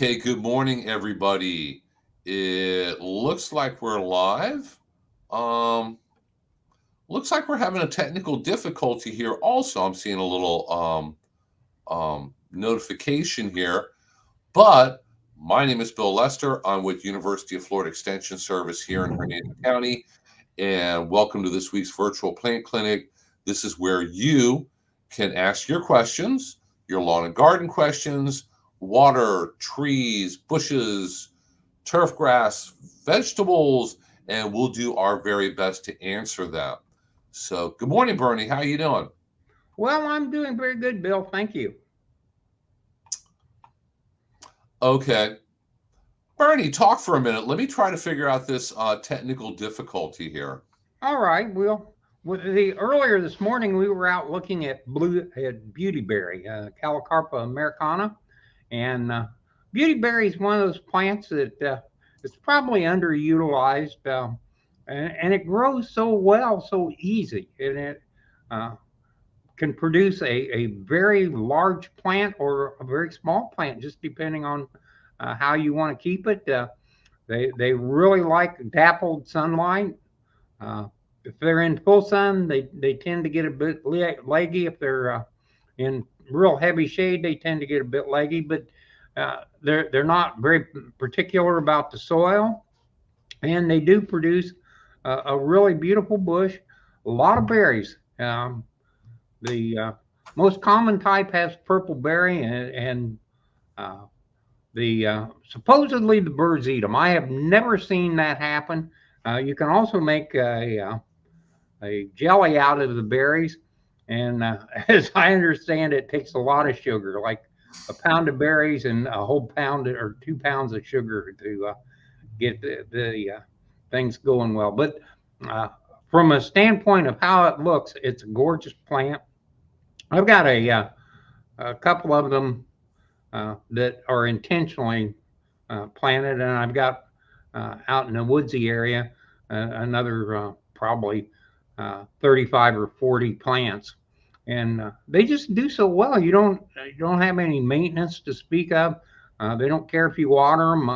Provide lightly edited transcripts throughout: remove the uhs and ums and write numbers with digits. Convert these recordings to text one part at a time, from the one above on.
Okay, good morning, everybody. It looks like we're live. Um, Looks like we're having a technical difficulty here. Also, I'm seeing a little notification here. But my name is Bill Lester. I'm with University of Florida Extension Service here in Hernando County, and welcome to this week's virtual plant clinic. This is where you can ask your questions, your lawn and garden questions, water, trees, bushes, turf grass, vegetables, and we'll do our very best to answer them. So, good morning, Bernie. How are you doing? Well, I'm doing very good, Bill. Thank you. Okay. Bernie, talk for a minute. Let me try to figure out this technical difficulty here. All right. Well, with the earlier this morning, we were out looking at beautyberry, Calocarpa americana, and beautyberry is one of those plants that is probably underutilized, and it grows so well, so easy, and it uh, can produce a very large plant or a very small plant, just depending on how you want to keep it. They really like dappled sunlight. Uh, if they're in full sun, they tend to get a bit leggy. If they're in real heavy shade, they tend to get a bit leggy. But they're not very particular about the soil, and they do produce a really beautiful bush, a lot of berries. The most common type has purple berry, and uh, the supposedly the birds eat them. I have never seen that happen. You can also make a jelly out of the berries, and as I understand it, takes a lot of sugar, like a pound of berries and a whole pound or 2 pounds of sugar to get the things going well. But uh, from a standpoint of how it looks, it's a gorgeous plant. I've got a couple of them that are intentionally planted, and I've got out in the woodsy area another probably 35 or 40 plants, and they just do so well. You don't have any maintenance to speak of. They don't care if you water them.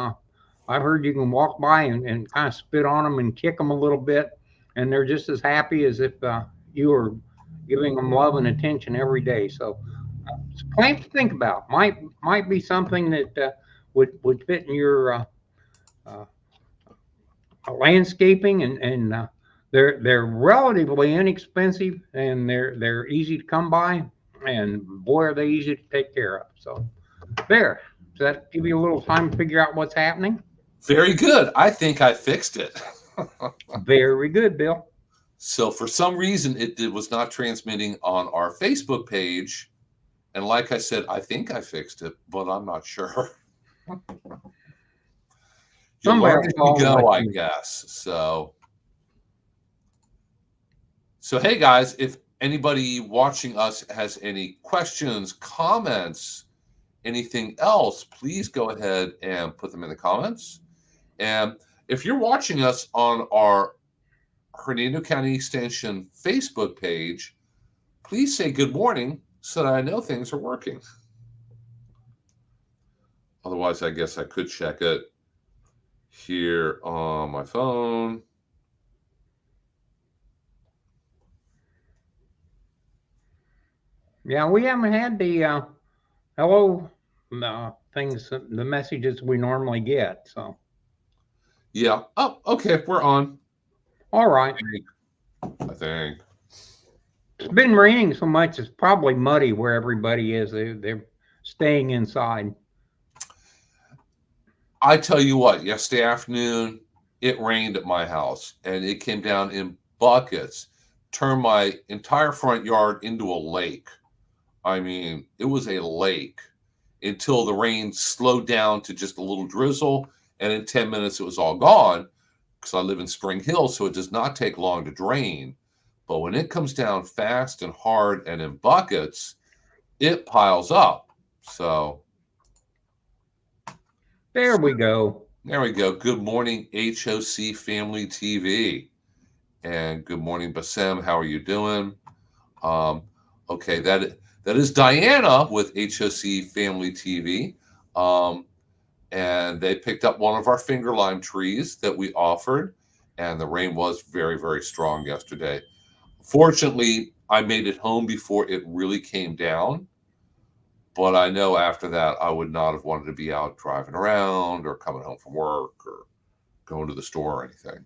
I've heard you can walk by and kind of spit on them and kick them a little bit, and they're just as happy as if you were giving them love and attention every day. So it's a plant to think about. Might be something that would fit in your uh, landscaping, and they're relatively inexpensive, and they're easy to come by, and boy are they easy to take care of. So there. Does that give you a little time to figure out what's happening? Very good. I think I fixed it. Very good, Bill. So, for some reason, was not transmitting on our Facebook page. And like I said, I think I fixed it, but I'm not sure. You Somebody learn will as you call and go, let I you know. guess. So hey guys, if anybody watching us has any questions, comments, anything else, please go ahead and put them in the comments. And if you're watching us on our Hernando County Extension Facebook page, please say good morning so that I know things are working. Otherwise, I guess I could check it here on my phone. Yeah, we haven't had the hello things, the messages we normally get. So, Yeah. Oh, okay. We're on. all right. I think. It's been raining so much, it's probably muddy where everybody is. They're staying inside. I tell you what, yesterday afternoon, it rained at my house and it came down in buckets, turned my entire front yard into a lake. I mean, it was a lake until the rain slowed down to just a little drizzle. And in 10 minutes, it was all gone because I live in Spring Hill, so it does not take long to drain. But when it comes down fast and hard and in buckets, it piles up. So There we go. there we go. Good morning, HOC Family TV. And good morning, Bassem. How are you doing? Um, okay, that is Diana with HOC Family TV. Um, and they picked up one of our finger lime trees that we offered, and the rain was very, very strong yesterday. Fortunately, I made it home before it really came down, but I know after that I would not have wanted to be out driving around or coming home from work or going to the store or anything.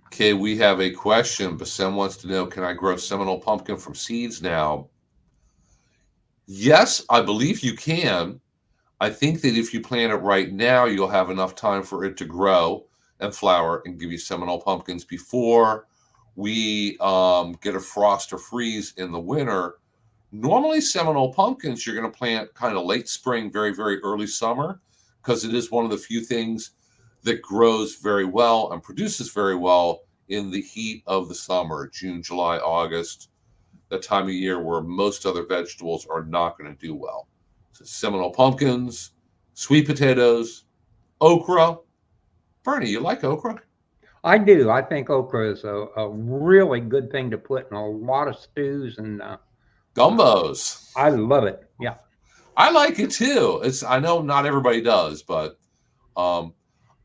Okay, we have a question. Bassem wants to know, can I grow Seminole pumpkin from seeds now? Yes, I believe you can. I think that if you plant it right now, you'll have enough time for it to grow and flower and give you Seminole pumpkins before we get a frost or freeze in the winter. Normally, Seminole pumpkins you're going to plant kind of late spring, very, very early summer, because it is one of the few things that grows very well and produces very well in the heat of the summer, June, July, August, that time of year where most other vegetables are not going to do well. So Seminole pumpkins, sweet potatoes, okra. Bernie, you like okra? I do. I think okra is a really good thing to put in a lot of stews, and Gumbos. I love it. Yeah. I like it too. I know not everybody does, but um,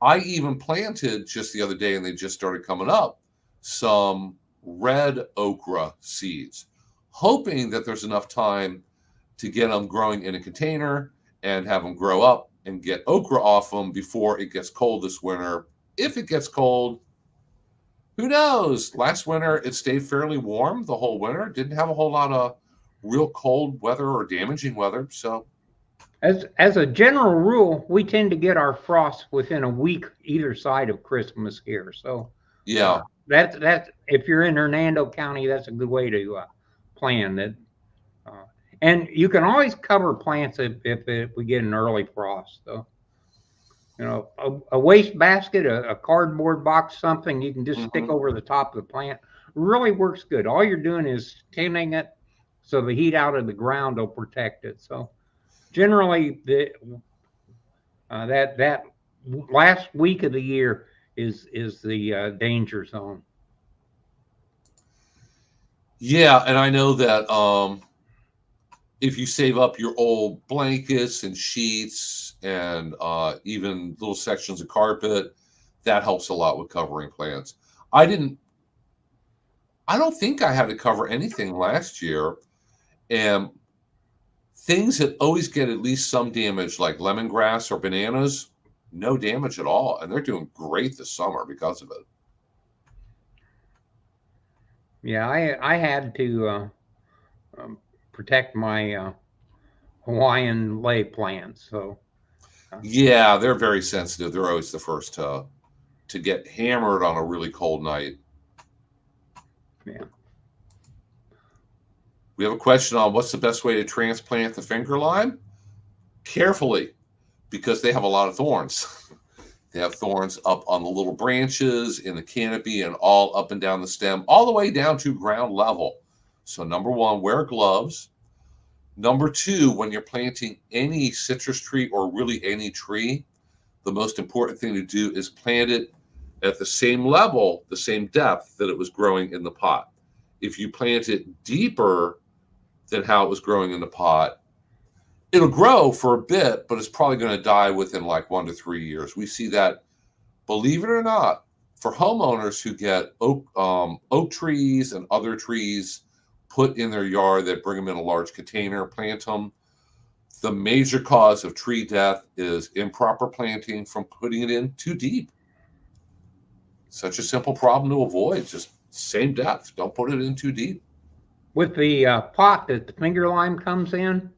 I even planted just the other day, and they just started coming up, some red okra seeds, hoping that there's enough time to get them growing in a container and have them grow up and get okra off them before it gets cold this winter. If it gets cold, who knows? Last winter, it stayed fairly warm the whole winter. Didn't have a whole lot of real cold weather or damaging weather. So, As a general rule, we tend to get our frost within a week either side of Christmas here. So yeah. that's if you're in Hernando County, that's a good way to plan that. Uh, and you can always cover plants if we get an early frost. So a waste basket, a cardboard box, something you can just stick Mm-hmm. over the top of the plant really works good. All you're doing is tinning it so the heat out of the ground will protect it. So generally, that last week of the year is the danger zone. Yeah, and I know that if you save up your old blankets and sheets and even little sections of carpet, that helps a lot with covering plants. I didn't. I don't think I had to cover anything last year, and things that always get at least some damage, like lemongrass or bananas, no damage at all, and they're doing great this summer because of it. Yeah, I had to um, protect my Hawaiian lay plants. So uh, Yeah, they're very sensitive. They're always the first to get hammered on a really cold night. yeah. We have a question on what's the best way to transplant the finger lime? Carefully, because they have a lot of thorns. They have thorns up on the little branches, in the canopy, and all up and down the stem, all the way down to ground level. So, number one, wear gloves. Number two, when you're planting any citrus tree or really any tree, the most important thing to do is plant it at the same level, the same depth that it was growing in the pot. If you plant it deeper than how it was growing in the pot, it'll grow for a bit, but it's probably going to die within like 1 to 3 years. We see that, believe it or not, for homeowners who get oak trees and other trees put in their yard that bring them in a large container, plant them. The major cause of tree death is improper planting from putting it in too deep. Such a simple problem to avoid. Just same depth. Don't put it in too deep. With the pot that the finger lime comes in,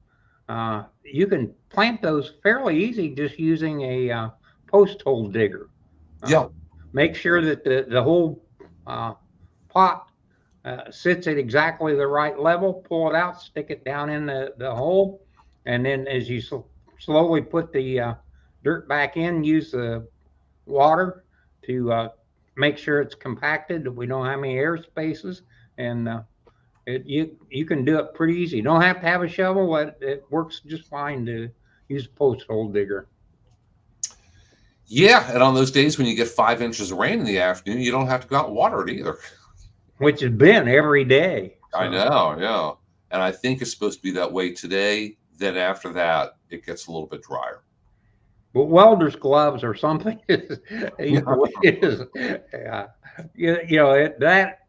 you can plant those fairly easy just using a post hole digger. Uh, Yeah. Make sure that the whole pot sits at exactly the right level. Pull it out, stick it down in the hole, and then as you slowly put the dirt back in, use the water to make sure it's compacted. We don't have any air spaces, and you can do it pretty easy. You don't have to have a shovel. It works just fine to use a post hole digger. Yeah. And on those days when you get 5 inches of rain in the afternoon, you don't have to go out and water it either. Which has been every day. I So know. Yeah. And I think it's supposed to be that way today, then after that, it gets a little bit drier. But welder's gloves or something is Yeah. yeah, you know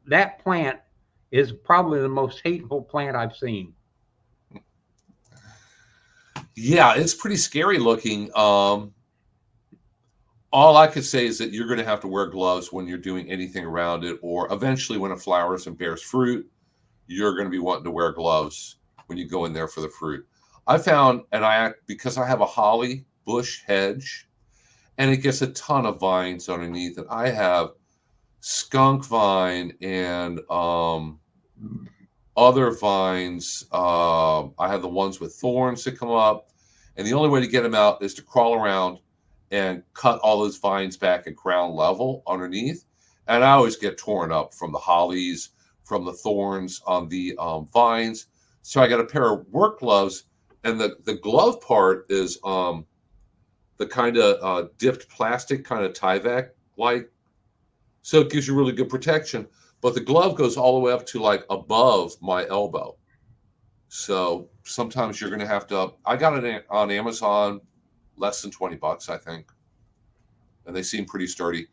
that plant is probably the most hateful plant I've seen. Yeah, it's pretty scary looking. All I could say is that you're going to have to wear gloves when you're doing anything around it, or eventually when it flowers and bears fruit, you're going to be wanting to wear gloves when you go in there for the fruit. I found, because I have a holly bush hedge, and it gets a ton of vines underneath it. I have skunk vine and other vines. I have the ones with thorns that come up, and the only way to get them out is to crawl around and cut all those vines back at ground level underneath. And I always get torn up from the hollies, from the thorns on the vines. So I got a pair of work gloves, and the glove part is the kind of dipped plastic, kind of Tyvek like, so it gives you really good protection. But the glove goes all the way up to like above my elbow. So sometimes you're going to have to. I got it on Amazon, less than $20, I think, and they seem pretty sturdy.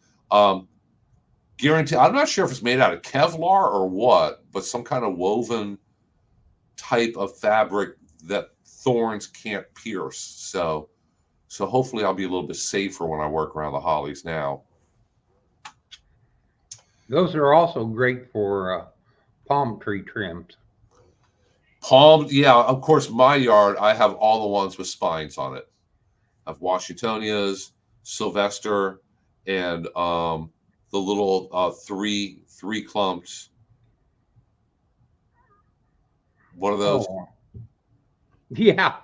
Guarantee. I'm not sure if it's made out of Kevlar or what, but some kind of woven type of fabric that thorns can't pierce. So hopefully I'll be a little bit safer when I work around the hollies now. Those are also great for palm tree trims. Palm, yeah, of course, my yard, I have all the ones with spines on it. I have Washingtonias, Sylvester, and the little three clumps. One of those. Oh, yeah.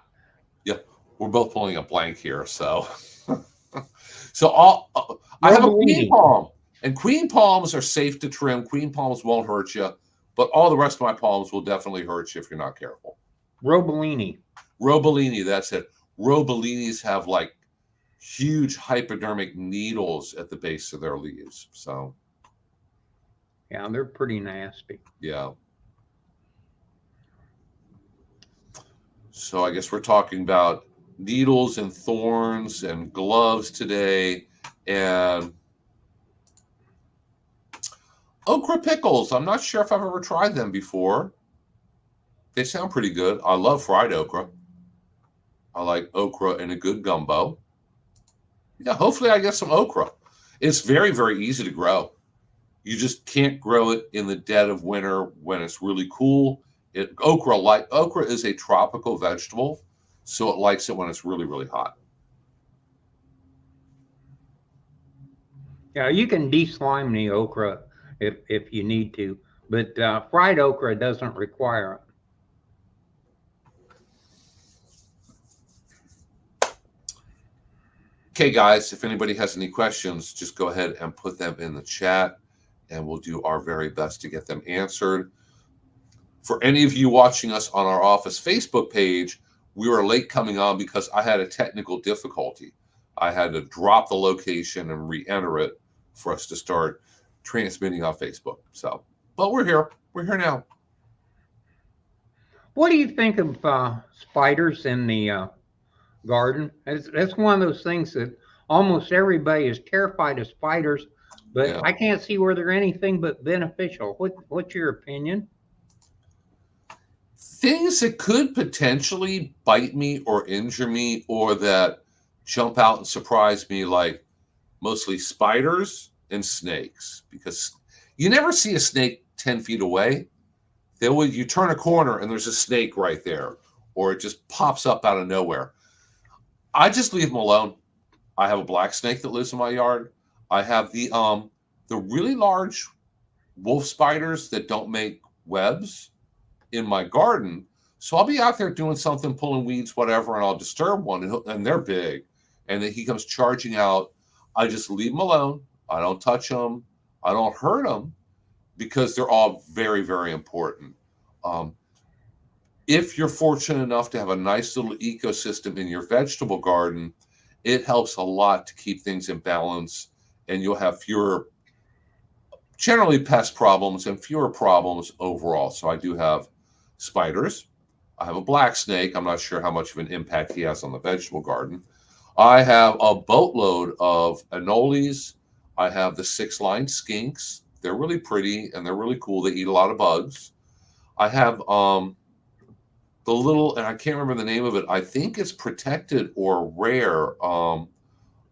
Yeah, we're both pulling a blank here. So, so all I have a queen Robellini. palm, and queen palms are safe to trim. Queen palms won't hurt you, but all the rest of my palms will definitely hurt you if you're not careful. Robellini. Robellini, that's it. Robellinis have like huge hypodermic needles at the base of their leaves. So, Yeah, they're pretty nasty. yeah. So I guess we're talking about needles and thorns and gloves today, and okra pickles. I'm not sure if I've ever tried them before. They sound pretty good. I love fried okra. I like okra in a good gumbo. Yeah, hopefully I get some okra. It's very, very easy to grow. You just can't grow it in the dead of winter when it's really cool. Okra is a tropical vegetable, so it likes it when it's really, really hot. Yeah, you can deslime the okra if you need to, but fried okra doesn't require it. Okay, guys, if anybody has any questions, just go ahead and put them in the chat, and we'll do our very best to get them answered. For any of you watching us on our office Facebook page, we were late coming on because I had a technical difficulty. I had to drop the location and re-enter it for us to start transmitting on Facebook. So, but we're here. We're here now. What do you think of spiders in the garden? That's one of those things that almost everybody is terrified of spiders, but Yeah. I can't see where they're anything but beneficial. What's your opinion? Things that could potentially bite me or injure me or that jump out and surprise me, like mostly spiders and snakes, because you never see a snake 10 feet away. You turn a corner and there's a snake right there, or it just pops up out of nowhere. I just leave them alone. I have a black snake that lives in my yard. I have the really large wolf spiders that don't make webs in my garden. So I'll be out there doing something, pulling weeds, whatever, and I'll disturb one, and they're big. And then he comes charging out. I just leave them alone. I don't touch them. I don't hurt them because they're all very, very important. Um, if you're fortunate enough to have a nice little ecosystem in your vegetable garden, it helps a lot to keep things in balance, and you'll have fewer, generally, pest problems and fewer problems overall. So I do have spiders. I have a black snake. I'm not sure how much of an impact he has on the vegetable garden. I have a boatload of anoles. I have the six-line skinks. They're really pretty and they're really cool. They eat a lot of bugs. I have the little, and I can't remember the name of it. I think it's protected or rare.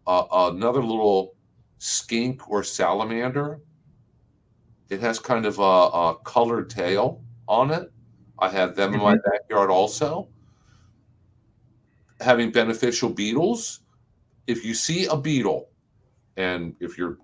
Another little skink or salamander. It has kind of a colored tail on it. I have them in my Mhm. backyard also. Having beneficial beetles. If you see a beetle, and if you're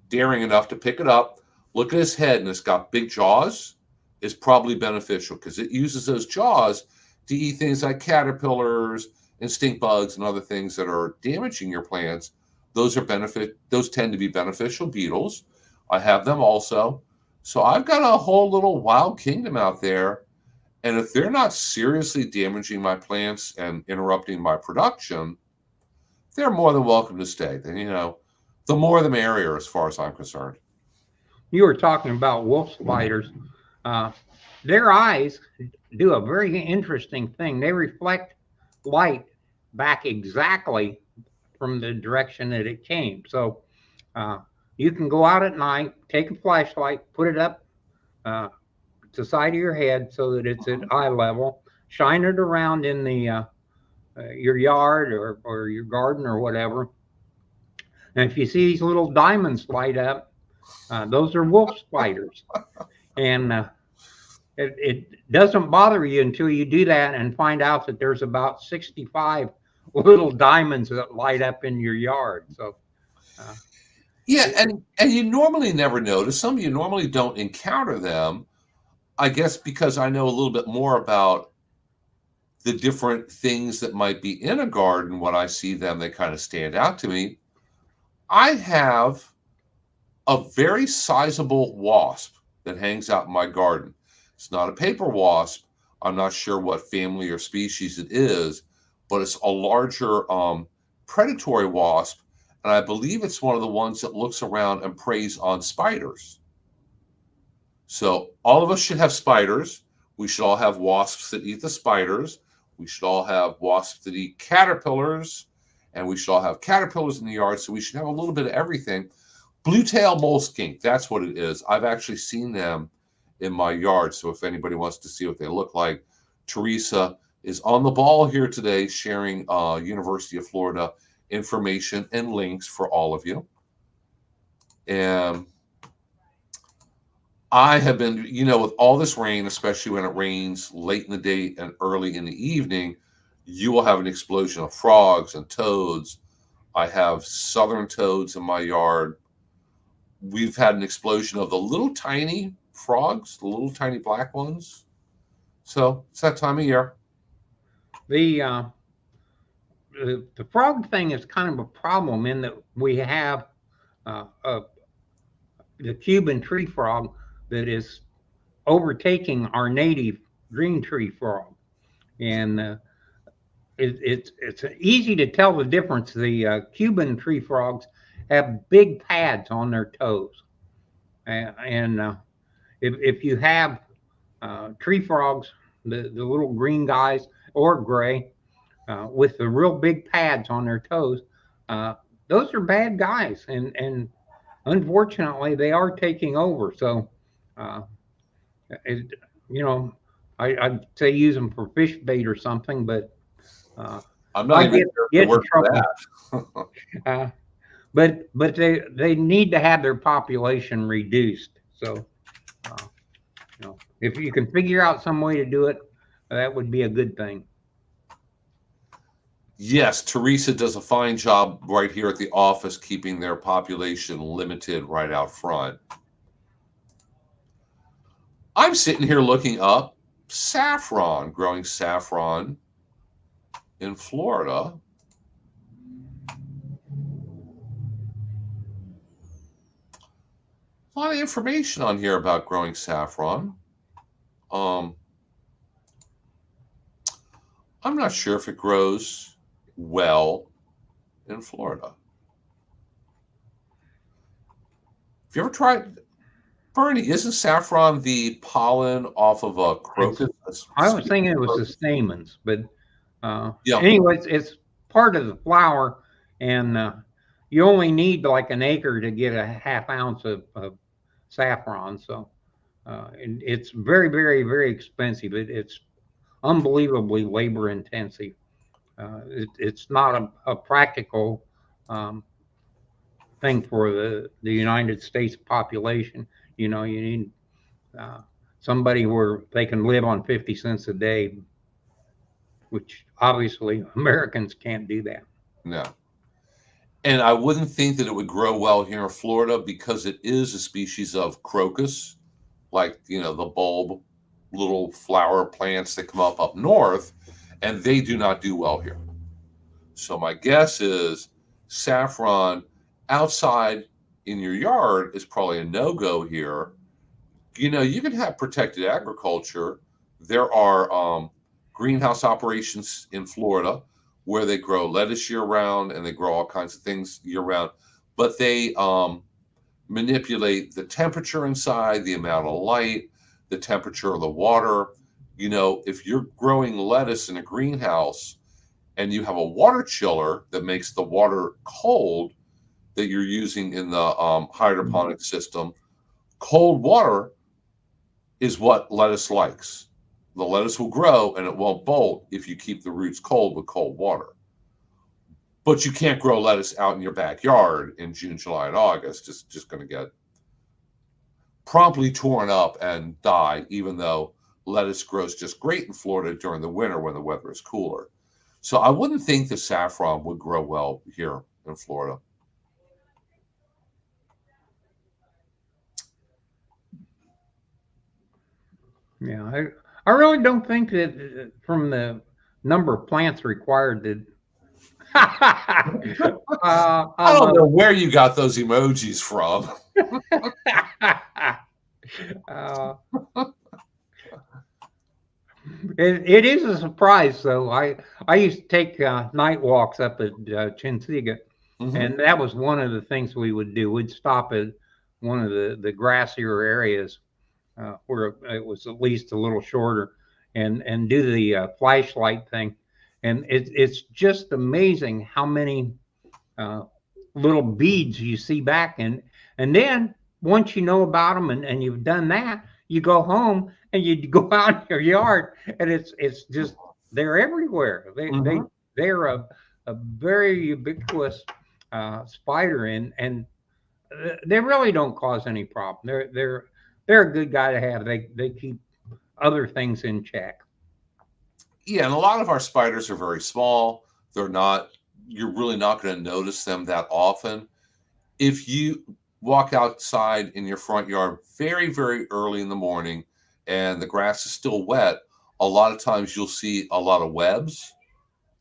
daring enough to pick it up, look at his head and it's got big jaws, it's probably beneficial because it uses those jaws to eat things like caterpillars and stink bugs and other things that are damaging your plants. Those tend to be beneficial beetles. I have them also. So I've got a whole little wild kingdom out there. And if they're not seriously damaging my plants and interrupting my production, they're more than welcome to stay. Then, the more the merrier as far as I'm concerned. You were talking about wolf spiders. Uh, their eyes do a very interesting thing. They reflect light back exactly from the direction that it came. So uh, you can go out at night, take a flashlight, put it up uh, to the side of your head so that it's at Mhm. eye level, shine it around in the your yard or your garden or whatever. And if you see these little diamonds light up, those are wolf spiders. And it doesn't bother you until you do that and find out that there's about 65 little diamonds that light up in your yard. So uh, Yeah, it, and you normally never notice them. You normally don't encounter them. I guess because I know a little bit more about the different things that might be in a garden. When I see them, they kind of stand out to me. I have a very sizable wasp that hangs out in my garden. It's not a paper wasp. I'm not sure what family or species it is, but it's a larger predatory wasp. And I believe it's one of the ones that looks around and preys on spiders. So all of us should have spiders. We should all have wasps that eat the spiders. We should all have wasps that eat caterpillars. And we should all have caterpillars in the yard. So we should have a little bit of everything. Blue tail mole skink, that's what it is. I've actually seen them in my yard. So if anybody wants to see what they look like, Teresa is on the ball here today sharing University of Florida information and links for all of you. And I have been, with all this rain, especially when it rains late in the day and early in the evening, you will have an explosion of frogs and toads. I have southern toads in my yard. We've had an explosion of the little tiny frogs, the little tiny black ones. So it's that time of year. the, uh, the frog thing is kind of a problem in that we have the Cuban tree frog that is overtaking our native green tree frog. And it's easy to tell the difference. The Cuban tree frogs have big pads on their toes, and if you have tree frogs, the little green guys or gray with the real big pads on their toes, uh, those are bad guys, and unfortunately they are taking over. So, uh, it, you know, I'd say use them for fish bait or something, but uh, I'm not I even sure if it get in works for trouble. that. Uh, but they need to have their population reduced. So uh, if you can figure out some way to do it, that would be a good thing. Yes, Teresa does a fine job right here at the office keeping their population limited right out front. I'm sitting here looking up saffron, growing saffron in Florida. A lot of information on here about growing saffron. Um, I'm not sure if it grows well in Florida. Have you ever tried? Bernie, isn't saffron the pollen off of a It's crocus? I was thinking it was the stamens, but Yeah, anyways, it's part of the flower, and you only need like an acre to get a half ounce of saffron. So and it's very, very, very expensive. It's unbelievably labor intensive. It's not a practical um, thing for the United States population. You need uh, somebody where they can live on 50 cents a day, which obviously Americans can't do that. no. And I wouldn't think that it would grow well here in Florida because it is a species of crocus, like, the bulb little flower plants that come up north, and they do not do well here. So my guess is saffron outside in your yard is probably a no-go here. You can have protected agriculture. There are greenhouse operations in Florida where they grow lettuce year round and they grow all kinds of things year round, but they manipulate the temperature inside, the amount of light, the temperature of the water. If you're growing lettuce in a greenhouse and you have a water chiller that makes the water cold that you're using in the hydroponic system, cold water is what lettuce likes. The lettuce will grow and it won't bolt if you keep the roots cold with cold water. But you can't grow lettuce out in your backyard in June, July, and August. It's just going to get promptly torn up and die, even though lettuce grows just great in Florida during the winter when the weather is cooler. So I wouldn't think the saffron would grow well here in Florida. Yeah, I really don't think that from the number of plants required that. I I don't love know where you got those emojis from. it. It is a surprise, though. I used to take night walks up at Chinsiga, Mm-hmm. and that was one of the things we would do. We'd stop at one of the grassier areas where it was at least a little shorter, and do the flashlight thing. And it's just amazing how many uh, little beads you see back, and then once you know about them and you've done that, you go home and you go out in your yard, and it's just they're everywhere. Mm-hmm. They're a very ubiquitous spider, and they really don't cause any problem. They're a good guy to have. They keep other things in check. Yeah, and a lot of our spiders are very small. They're not, you're really not going to notice them that often. If you walk outside in your front yard very, very early in the morning and the grass is still wet, a lot of times you'll see a lot of webs,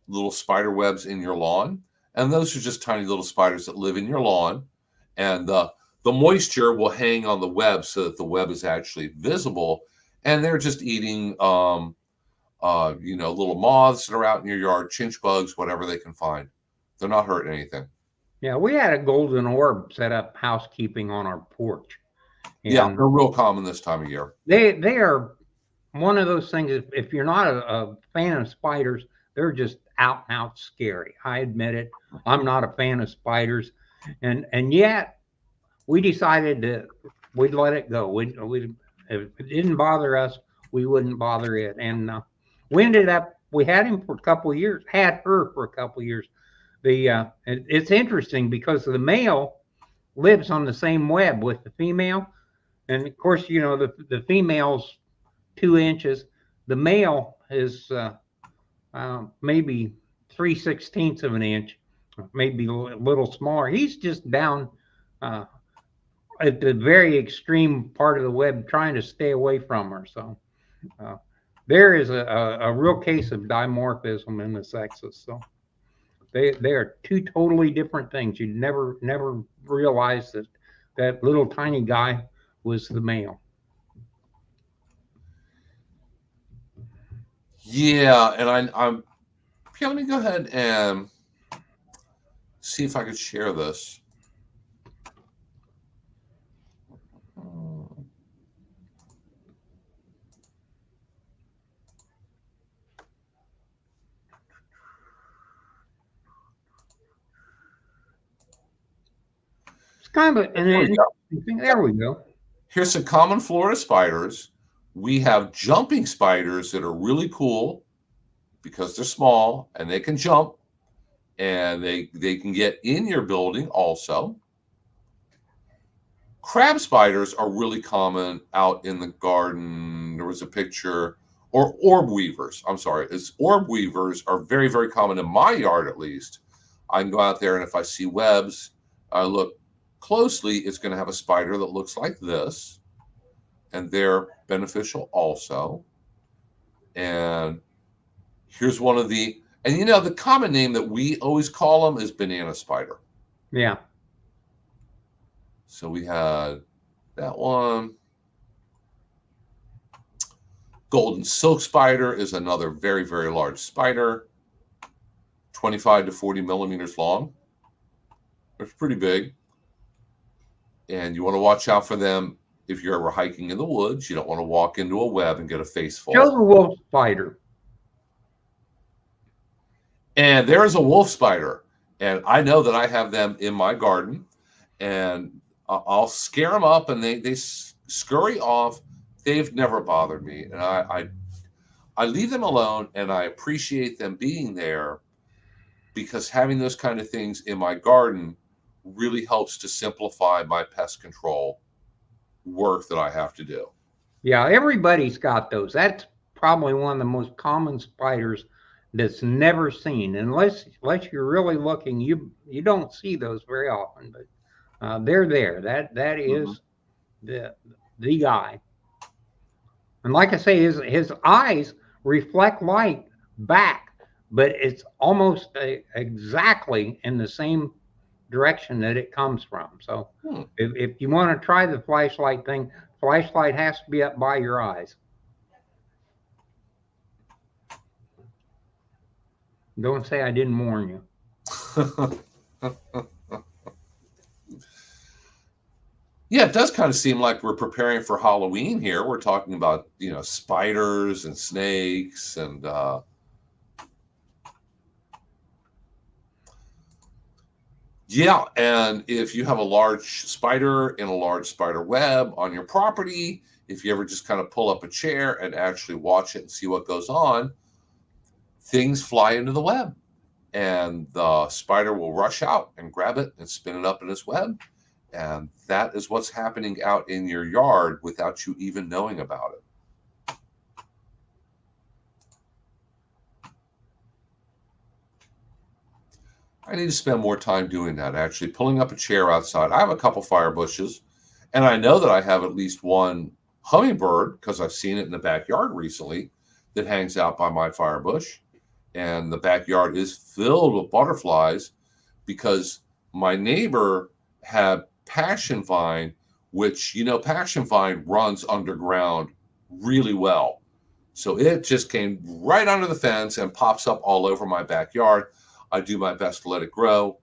little spider webs in your lawn. And those are just tiny little spiders that live in your lawn. And the moisture will hang on the web so that the web is actually visible. And they're just eating, little moths that are out in your yard, chinch bugs, whatever they can find. They're not hurting anything. Yeah, we had a golden orb set up housekeeping on our porch, Yeah, and they're real common this time of year. they are one of those things. If you're not a fan of spiders, they're just out and out scary. I admit it. I'm not a fan of spiders, and yet we decided that we'd let it go. We if it didn't bother us, we wouldn't bother it, and we ended up. We had him for a couple of years. Had her for a couple of years. It's interesting because the male lives on the same web with the female, and of course, the female's 2 inches. The male is maybe 3/16 of an inch, maybe a little smaller. He's just down uh, at the very extreme part of the web, trying to stay away from her. So uh, there is a real case of dimorphism in the sexes. So they are two totally different things. You never realize that that little tiny guy was the male. Yeah, and I'm yeah, let me go ahead and see if I could share this. kind of an There we go. interesting thing. There we go. Here's some common Florida spiders. We have jumping spiders that are really cool because they're small and they can jump, and they can get in your building also. Crab spiders are really common out in the garden. There was a picture, or orb weavers. I'm sorry, it's orb weavers are very, very common in my yard at least. I can go out there, and if I see webs, I look closely, it's going to have a spider that looks like this, and they're beneficial also. And here's one of the, and you know, the common name that we always call them is banana spider. Yeah. So we had that one. Golden silk spider is another very, very large spider, 25 to 40 millimeters long. It's pretty big. And you want to watch out for them if you're ever hiking in the woods. You don't want to walk into a web and get a face full. Show the wolf spider. And there's a wolf spider. And I know that I have them in my garden. And I'll scare them up, and they scurry off. They've never bothered me. And I leave them alone, and I appreciate them being there, because having those kind of things in my garden really helps to simplify my pest control work that I have to do. Yeah, everybody's got those. That's probably one of the most common spiders that's never seen. Unless you're really looking, you don't see those very often, but they're there. That is the guy. And like I say, his eyes reflect light back, but it's almost exactly in the same direction that it comes from. So if you want to try the flashlight thing, flashlight has to be up by your eyes. Don't say I didn't warn you. Yeah, it does kind of seem like we're preparing for Halloween here. We're talking about, you know, spiders and snakes and yeah, and if you have a large spider in a large spider web on your property, if you ever just kind of pull up a chair and actually watch it and see what goes on, things fly into the web, and the spider will rush out and grab it and spin it up in its web. And that is what's happening out in your yard without you even knowing about it. I need to spend more time doing that, actually, pulling up a chair outside. I have a couple fire bushes, and I know that I have at least one hummingbird, because I've seen it in the backyard recently, that hangs out by my fire bush. And the backyard is filled with butterflies because my neighbor had passion vine, which, you know, passion vine runs underground really well. So it just came right under the fence and pops up all over my backyard. I do my best to let it grow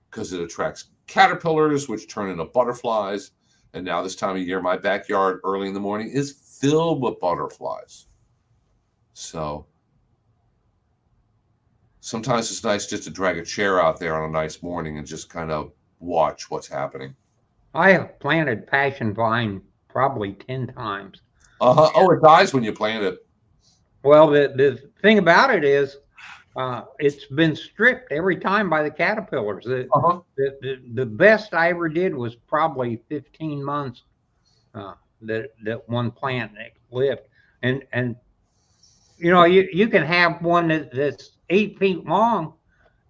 because it attracts caterpillars, which turn into butterflies. And now this time of year, my backyard early in the morning is filled with butterflies. So sometimes it's nice just to drag a chair out there on a nice morning and just kind of watch what's happening. I have planted passion vine probably 10 times. Oh, it dies when you plant it. Well, the thing about it is it's been stripped every time by the caterpillars. The best I ever did was probably 15 months that one plant lived. And you know, you can have one that's 8 feet long,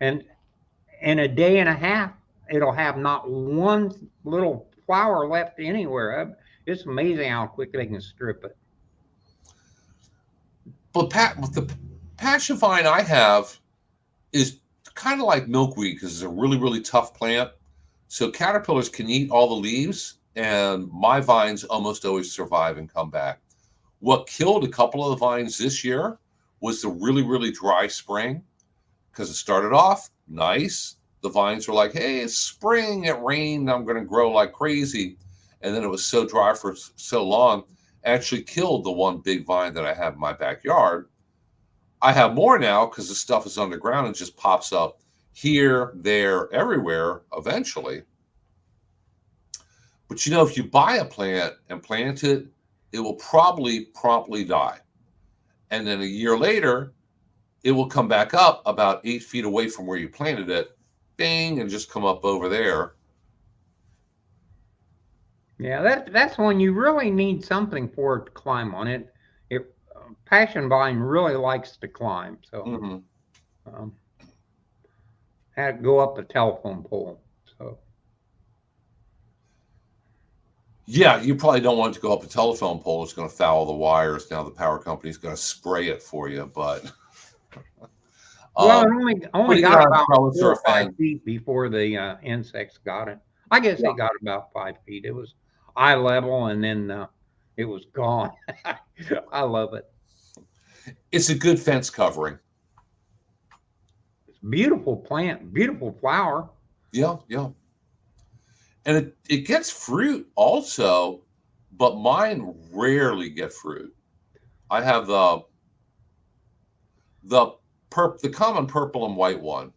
and in a day and a half, it'll have not one little flower left anywhere. It's amazing how quick they can strip it. But the passion vine I have is kind of like milkweed because it's a really, really tough plant. So caterpillars can eat all the leaves, and my vines almost always survive and come back. What killed a couple of the vines this year was the really, really dry spring, because it started off nice. The vines were like, hey, it's spring, it rained, I'm going to grow like crazy. And then it was so dry for so long, actually killed the one big vine that I have in my backyard. I have more now because the stuff is underground and just pops up here, there, everywhere eventually. But you know, if you buy a plant and plant it, it will probably promptly die. And then a year later, it will come back up about 8 feet away from where you planted it, bang, and just come up over there. Yeah, that's when you really need something for it to climb on it. It passion vine really likes to climb, so Hmm. um, had to go up the telephone pole. So Yeah, you probably don't want it to go up a telephone pole. It's going to foul the wires. Now the power company's going to spray it for you. But well, it um, only putting it got on about trellis or 4 a or 5 fence. feet before the insects got it. I guess Yeah, it got about 5 feet. It was eye level, and then it was gone. I love it. it's a good fence covering. It's a beautiful plant, beautiful flower. Yeah, yeah, and it gets fruit also, but mine rarely get fruit. I have the the common purple and white one,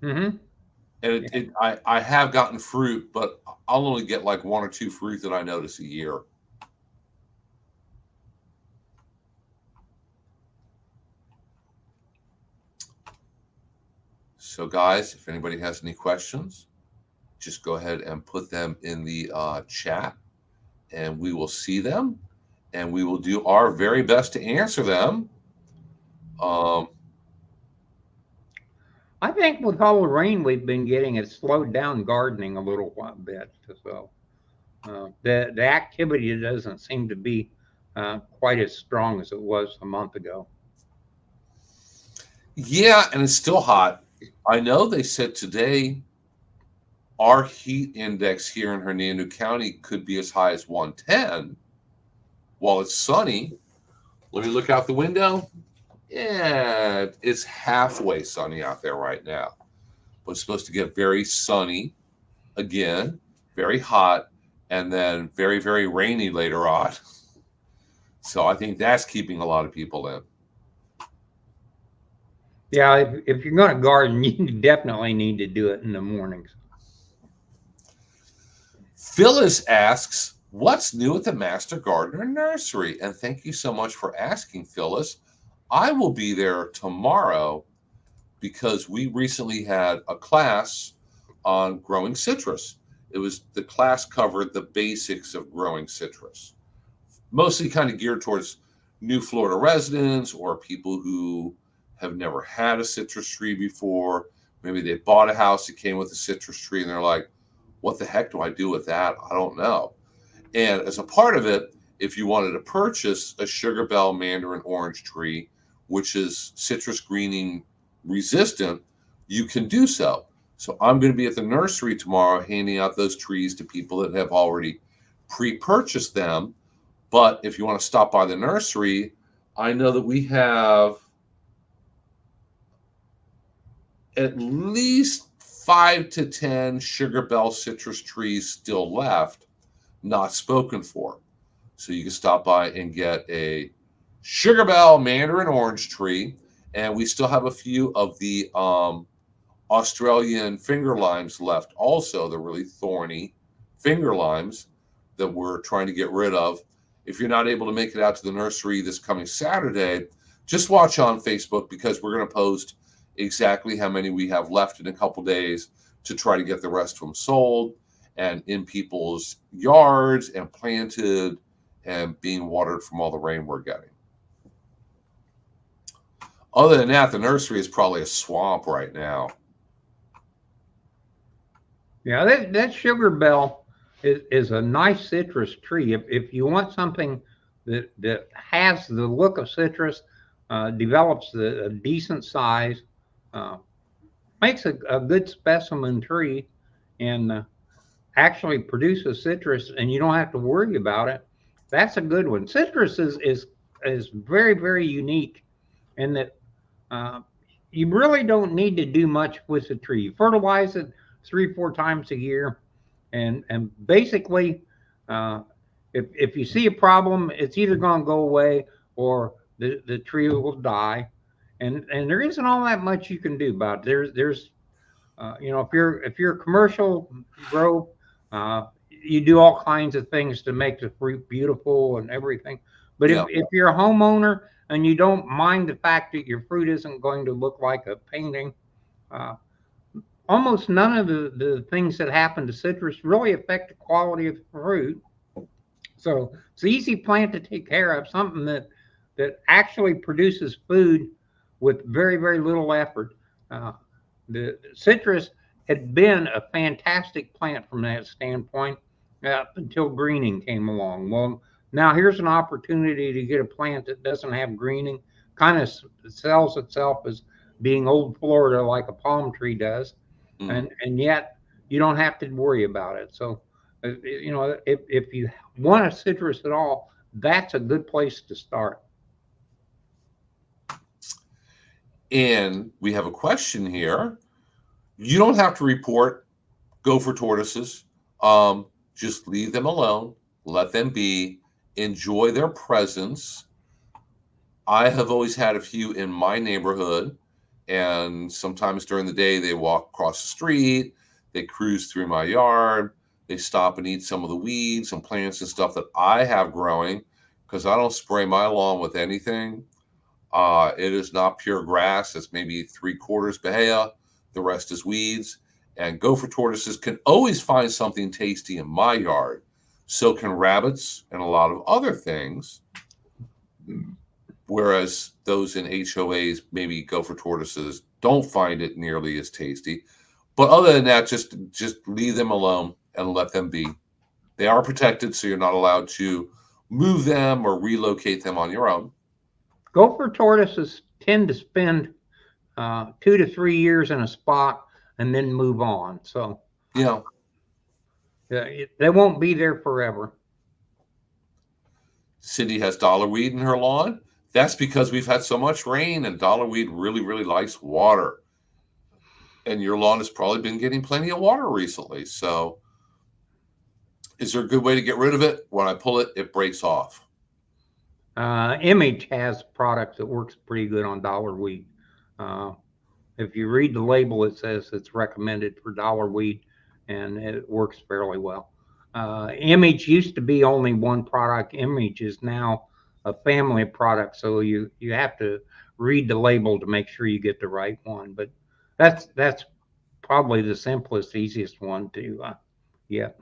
Hmm. and Yeah. I have gotten fruit, but I'll only get like one or two fruit that I notice a year. So, guys, if anybody has any questions, just go ahead and put them in the chat, and we will see them, and we will do our very best to answer them. Um, I think with all the rain we've been getting, it's slowed down gardening a little bit. So the activity doesn't seem to be quite as strong as it was a month ago. yeah, and it's still hot. I know they said today our heat index here in Hernando County could be as high as 110 while it's sunny. Let me look out the window. Yeah, it's halfway sunny out there right now. But it's supposed to get very sunny again, very hot, and then very, very rainy later on. So I think that's keeping a lot of people in. Yeah, if you're going to garden, you definitely need to do it in the mornings. Phyllis asks, what's new at the Master Gardener Nursery? And thank you so much for asking, Phyllis. I will be there tomorrow because we recently had a class on growing citrus. It was the class covered the basics of growing citrus, mostly kind of geared towards new Florida residents or people who have never had a citrus tree before. Maybe they bought a house that came with a citrus tree and they're like, what the heck do I do with that? I don't know. And as a part of it, if you wanted to purchase a Sugar Bell Mandarin orange tree, which is citrus greening resistant, you can do so. So I'm going to be at the nursery tomorrow handing out those trees to people that have already pre-purchased them. But if you want to stop by the nursery, I know that we have at least 5 to 10 Sugar Bell citrus trees still left, not spoken for. So you can stop by and get a Sugar Bell Mandarin orange tree. And we still have a few of the Australian finger limes left. Also, the really thorny finger limes that we're trying to get rid of. If you're not able to make it out to the nursery this coming Saturday, just watch on Facebook because we're going to post exactly how many we have left in a couple days to try to get the rest of them sold and in people's yards and planted and being watered from all the rain we're getting. Other than that, the nursery is probably a swamp right now. Yeah, that sugar bell is a nice citrus tree. If you want something that has the look of citrus, develops a decent size, uh, makes a good specimen tree, and actually produces citrus, and you don't have to worry about it. That's a good one. Citrus is very very unique in that uh, you really don't need to do much with the tree. Fertilize it 3 4 times a year, and basically, uh, if you see a problem, it's either going to go away or the tree will die. And there isn't all that much you can do about it. There's If you're a commercial grow, you do all kinds of things to make the fruit beautiful and everything. But if, Yeah. if you're a homeowner and you don't mind the fact that your fruit isn't going to look like a painting, uh, almost none of the things that happen to citrus really affect the quality of the fruit. So it's an easy plant to take care of, something that actually produces food with very, very little effort. Uh, the citrus had been a fantastic plant from that standpoint up until greening came along. Well, now here's an opportunity to get a plant that doesn't have greening, kind of sells itself as being old Florida like a palm tree does, Mm. and yet you don't have to worry about it. So, if you want a citrus at all, that's a good place to start. And we have a question here. You don't have to report gopher tortoises. Um, just leave them alone. Let them be. Enjoy their presence. I have always had a few in my neighborhood, and sometimes during the day they walk across the street, they cruise through my yard, they stop and eat some of the weeds and plants and stuff that I have growing because I don't spray my lawn with anything. It is not pure grass. It's maybe three quarters bahia. The rest is weeds. And gopher tortoises can always find something tasty in my yard. So can rabbits and a lot of other things. Whereas those in HOAs, maybe gopher tortoises, don't find it nearly as tasty. But other than that, just leave them alone and let them be. They are protected, so you're not allowed to move them or relocate them on your own. Gopher tortoises tend to spend 2 to 3 years in a spot and then move on. So You know, they won't be there forever. Cindy has dollarweed in her lawn. That's because we've had so much rain, and dollarweed really, really likes water. And your lawn has probably been getting plenty of water recently. So, is there a good way to get rid of it? When I pull it, it breaks off. Image has products that works pretty good on dollar wheat. Uh, if you read the label, it says it's recommended for dollar wheat, and it works fairly well. Image used to be only one product. Image is now a family of products, so you have to read the label to make sure you get the right one. But that's probably the simplest, easiest one to get.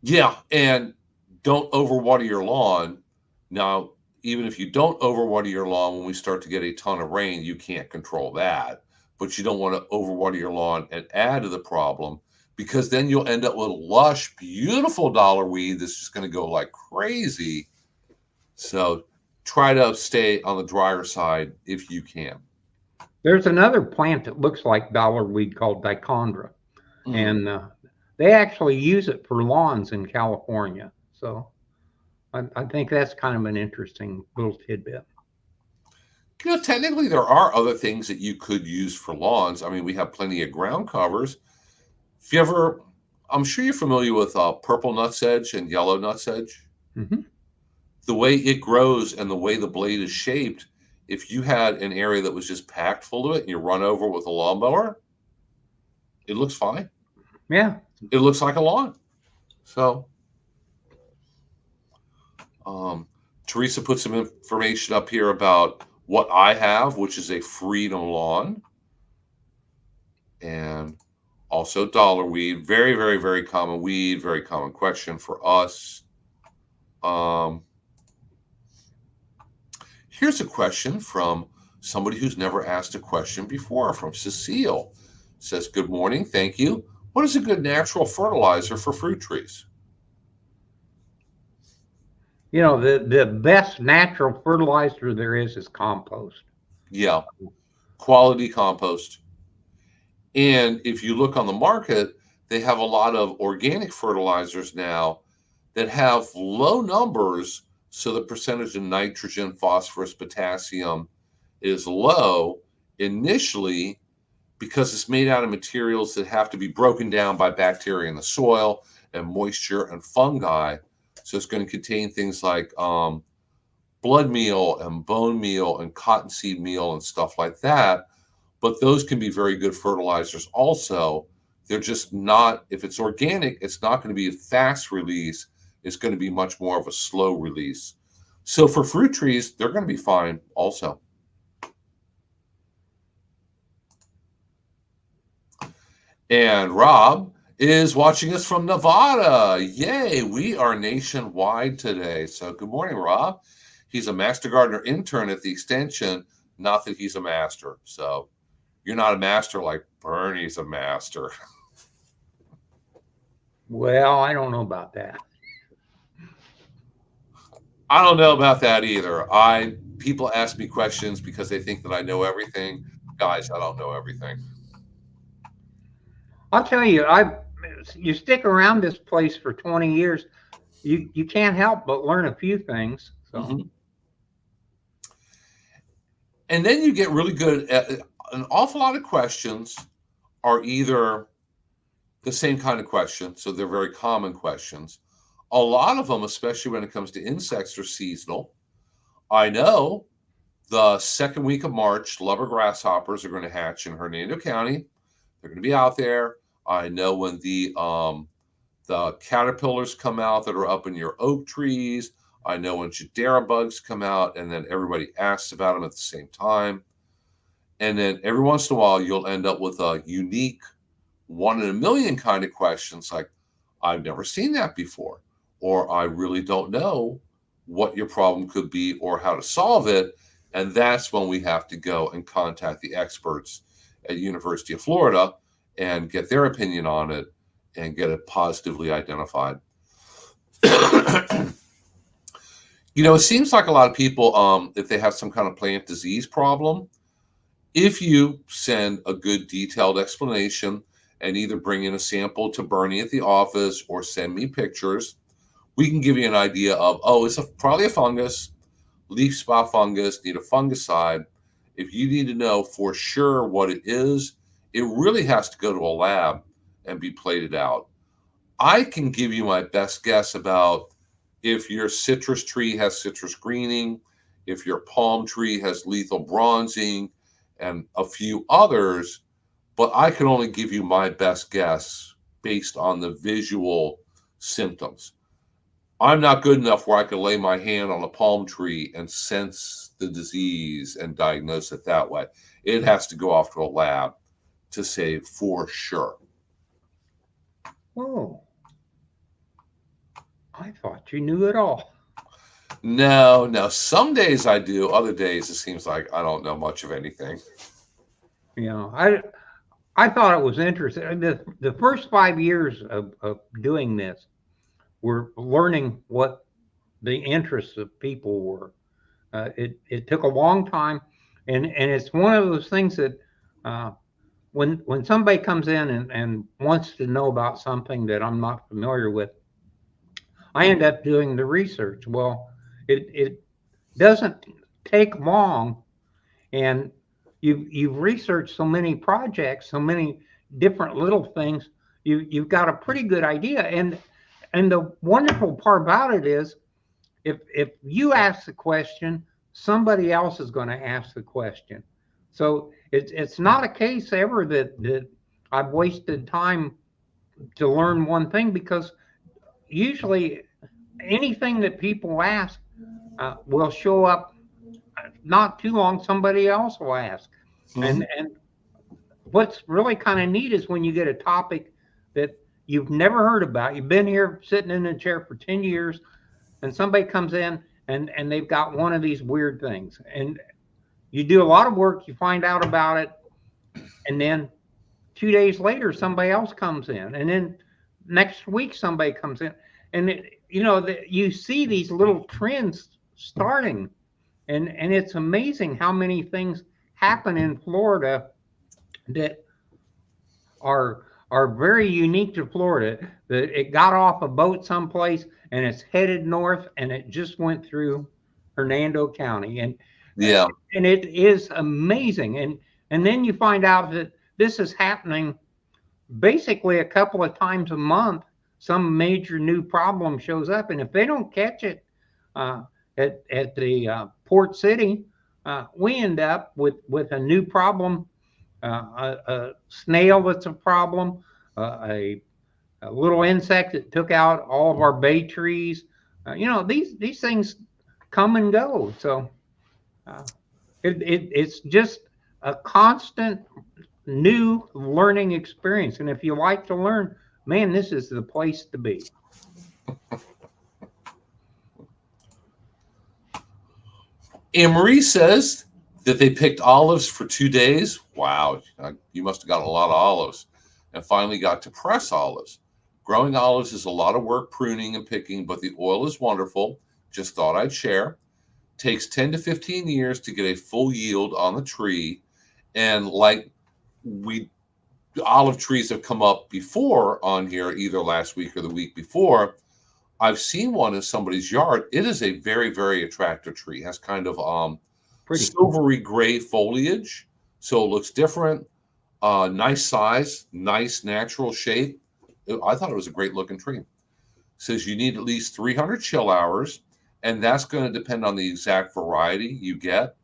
Yeah, and don't overwater your lawn. Now, even if you don't overwater your lawn, when we start to get a ton of rain, you can't control that. But you don't want to overwater your lawn and add to the problem because then you'll end up with lush, beautiful dollar weed that's just going to go like crazy. So try to stay on the drier side if you can. There's another plant that looks like dollar weed called dichondra, Mm. and they actually use it for lawns in California. So I think that's kind of an interesting little tidbit. Technically, there are other things that you could use for lawns. I mean, we have plenty of ground covers. If you ever, I'm sure you're familiar with purple nutsedge and yellow nutsedge. Hmm. The way it grows and the way the blade is shaped, if you had an area that was just packed full of it and you run over with a lawnmower, it looks fine. Yeah. It looks like a lawn. So, um, Teresa put some information up here about what I have, which is a freedom lawn, and also dollar weed. Very, very, very common weed. Very common question for us. Um, Here's a question from somebody who's never asked a question before, from Cecile. Says, "Good morning, thank you. What is a good natural fertilizer for fruit trees?" The best natural fertilizer there is compost. Yeah, quality compost. And if you look on the market, they have a lot of organic fertilizers now that have low numbers. So the percentage of nitrogen, phosphorus, potassium is low initially because it's made out of materials that have to be broken down by bacteria in the soil and moisture and fungi. So it's going to contain things like blood meal and bone meal and cottonseed meal and stuff like that. but those can be very good fertilizers also. They're just not, if it's organic, it's not going to be a fast release. It's going to be much more of a slow release. So for fruit trees, they're going to be fine also. And Rob is watching us from Nevada. Yay, we are nationwide today. So good morning, Rob. He's a master gardener intern at the extension, not that he's a master. So you're not a master like Bernie's a master. Well, I don't know about that. I don't know about that either. People ask me questions because they think that I know everything. Guys, I don't know everything. I'll tell you, you stick around this place for 20 years, you can't help but learn a few things. So. Mm-hmm. And then you get really good at an awful lot of questions are either the same kind of question, so they're very common questions. A lot of them, especially when it comes to insects, are seasonal. I know the second week of March, lubber grasshoppers are going to hatch in Hernando County. They're going to be out there. I know when the caterpillars come out that are up in your oak trees. I know when Jadera bugs come out, and then everybody asks about them at the same time. And then every once in a while, you'll end up with a unique 1 in a million kind of questions like, I've never seen that before, or I really don't know what your problem could be or how to solve it. And that's when we have to go and contact the experts at University of Florida and get their opinion on it and get it positively identified. It seems like a lot of people, if they have some kind of plant disease problem, if you send a good detailed explanation and either bring in a sample to Bernie at the office or send me pictures, we can give you an idea of, it's probably a fungus, leaf spot fungus, need a fungicide. If you need to know for sure what it is, it really has to go to a lab and be plated out. I can give you my best guess about if your citrus tree has citrus greening, if your palm tree has lethal bronzing, and a few others, but I can only give you my best guess based on the visual symptoms. I'm not good enough where I can lay my hand on a palm tree and sense the disease and diagnose it that way. It has to go off to a lab to say for sure. Oh, I thought you knew it all. No. Some days I do. Other days it seems like I don't know much of anything. I thought it was interesting. The first 5 years of doing this, we're learning what the interests of people were. It took a long time, and it's one of those things that when somebody comes in and wants to know about something that I'm not familiar with, I end up doing the research. Well, it doesn't take long, and you've researched so many projects, so many different little things. You've got a pretty good idea, and the wonderful part about it is, if you ask the question, somebody else is going to ask the question. So it's not a case ever that I've wasted time to learn one thing, because usually anything that people ask will show up not too long. Somebody else will ask, and what's really kind of neat is when you get a topic that you've never heard about. You've been here sitting in a chair for 10 years, and somebody comes in and they've got one of these weird things, and you do a lot of work, you find out about it, and then 2 days later somebody else comes in, and then next week somebody comes in, and you see these little trends starting, and it's amazing how many things happen in Florida that are very unique to Florida. That it got off a boat someplace and it's headed north, and it just went through Hernando County, and Yeah. and it is amazing. And then you find out that this is happening basically a couple of times a month. Some major new problem shows up, and if they don't catch it at the port city, we end up with a new problem a snail that's a problem, a little insect that took out all of our bay trees. These things come and go. So uh, it's just a constant new learning experience. And if you like to learn, man, this is the place to be. Anne Marie says that they picked olives for 2 days. Wow, you must have gotten a lot of olives and finally got to press olives. Growing olives is a lot of work pruning and picking, but the oil is wonderful. Just thought I'd share. Takes 10 to 15 years to get a full yield on the tree. And like we olive trees have come up before on here, either last week or the week before. I've seen one in somebody's yard. It is a very, very attractive tree. It has kind of Pretty. silvery gray foliage, so it looks different. Nice size, nice natural shape. I thought it was a great looking tree. Says you need at least 300 chill hours, and that's going to depend on the exact variety you get.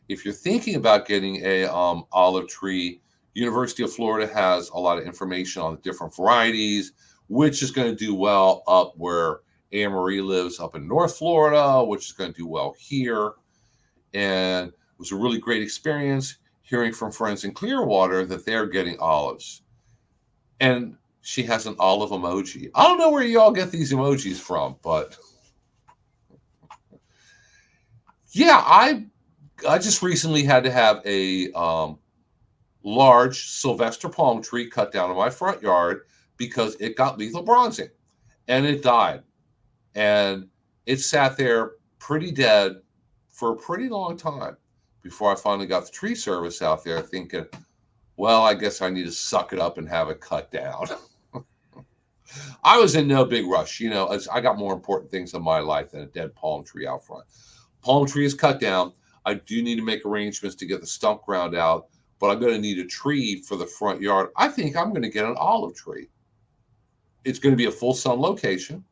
If you're thinking about getting a olive tree, University of Florida has a lot of information on the different varieties, which is going to do well up where Anne Marie lives up in North Florida, which is going to do well here. And it was a really great experience hearing from friends in Clearwater that they're getting olives. And she has an olive emoji. I don't know where you all get these emojis from, but yeah, I just recently had to have a large Sylvester palm tree cut down in my front yard because it got lethal bronzing and it died. And it sat there pretty dead for a pretty long time before I finally got the tree service out there thinking, well, I guess I need to suck it up and have it cut down. I was in no big rush. I got more important things in my life than a dead palm tree out front. Palm tree is cut down. I do need to make arrangements to get the stump ground out, but I'm going to need a tree for the front yard. I think I'm going to get an olive tree. It's going to be a full sun location